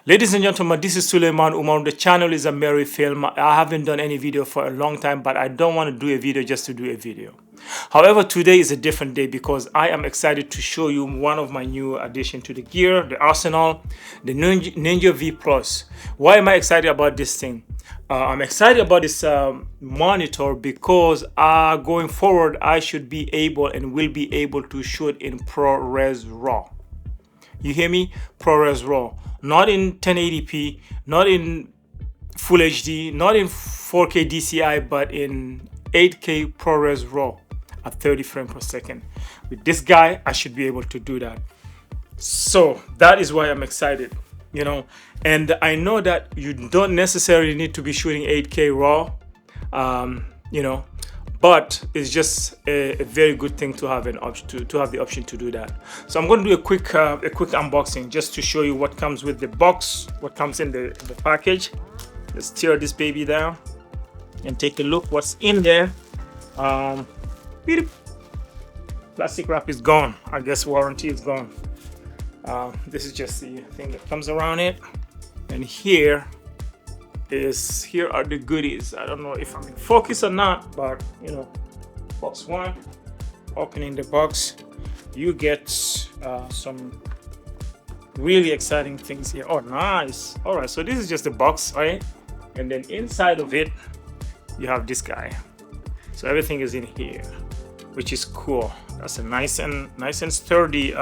Ladies and gentlemen, this is Suleiman Umar. The channel is a Merry Film. I haven't done any video for a long time, but I don't want to do a video just to do a video. However, today is a different day because I am excited to show you one of my new addition to the gear, the arsenal, the Ninja V Plus. Why am I excited about this thing? I'm excited about this monitor because going forward, I should be able and will be able to shoot in ProRes RAW. You hear me? ProRes RAW. Not in 1080p, not in Full HD, not in 4K DCI, but in 8K ProRes RAW at 30 frames per second. With this guy, I should be able to do that. So that is why I'm excited, you know. And I know that you don't necessarily need to be shooting 8K RAW, you know, but it's just a very good thing to have an option to have the option to do that. So I'm going to do a quick unboxing just to show you what comes with the box, what comes in the package. Let's tear this baby down and take a look what's in there. Plastic wrap is gone. I guess warranty is gone. This is just the thing that comes around it, and here are the goodies. I don't know if I'm in focus or not, but you know, box one, opening the box, you get some really exciting things here. Oh, nice. All right, so this is just the box, right? And then inside of it, you have this guy. So everything is in here, which is cool. That's a nice and sturdy.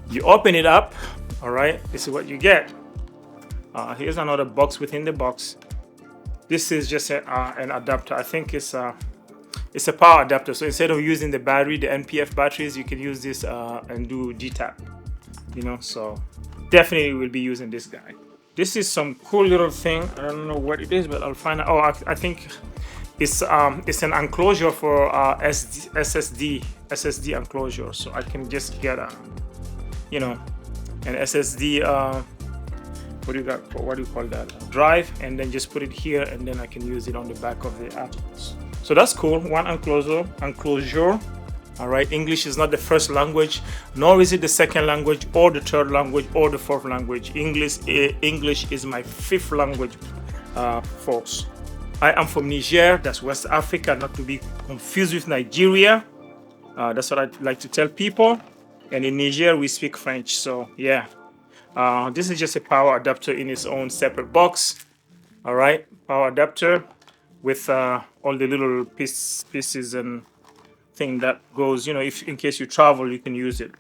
You open it up. All right, this is what you get. Here's another box within the box. This is just an adapter. I think it's a power adapter. So instead of using the battery, the NPF batteries, you can use this and do GTAP. You know, so definitely will be using this guy. This is some cool little thing. I don't know what it is, but I'll find out. Oh, I think it's an enclosure for SSD enclosure. So I can just get you know, an SSD. What do you call that, drive, and then just put it here, and then I can use it on the back of the Atomos. So that's cool. One enclosure. All right, English is not the first language, nor is it the second language or the third language or the fourth language. English is my fifth language, folks. I am from Niger, that's West Africa, not to be confused with Nigeria. That's what I like to tell people. And in Niger we speak French, so yeah. This is just a power adapter in its own separate box. All right, power adapter with all the little pieces and thing that goes, you know, if in case you travel, you can use it.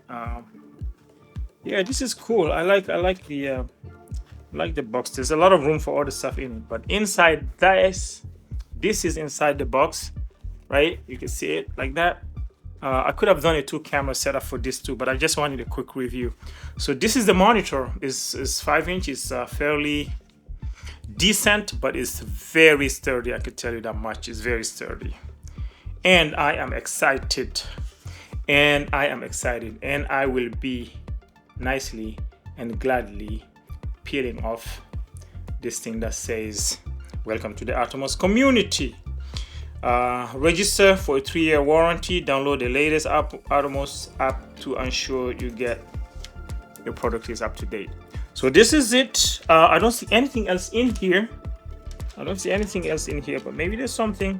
Yeah, this is cool. I like the box. There's a lot of room for all the stuff in it, but inside this is inside the box, right? You can see it like that. I could have done a 2-camera setup for this too, but I just wanted a quick review. So this is the monitor. Is 5 inches, fairly decent, but it's very sturdy. I could tell you that much. It's very sturdy, and I am excited. And I will be nicely and gladly peeling off this thing that says "Welcome to the Atomos community." Register for a 3-year warranty. Download the latest Atomos app to ensure your product is up to date. So this is it. I don't see anything else in here. But maybe there's something,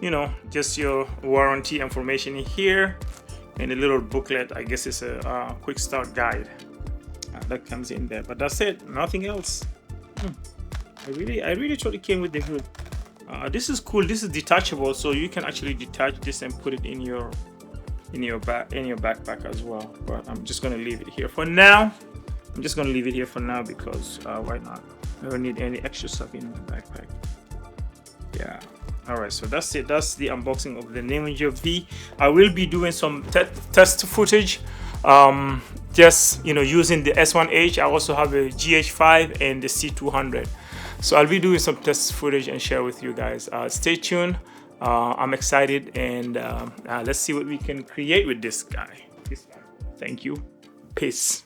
you know, just your warranty information in here, and a little booklet. I guess it's a quick start guide that comes in there. But that's it. Nothing else. I really thought it came with the hood. This is cool. This is detachable, so you can actually detach this and put it in your backpack as well. But I'm just gonna leave it here for now. Because why not? I don't need any extra stuff in my backpack. Yeah. All right. So that's it. That's the unboxing of the Ninja V. I will be doing some test footage. Just, you know, using the S1H. I also have a GH5 and the C200. So I'll be doing some test footage and share with you guys. Stay tuned. I'm excited, and let's see what we can create with this guy. Thank you. Peace.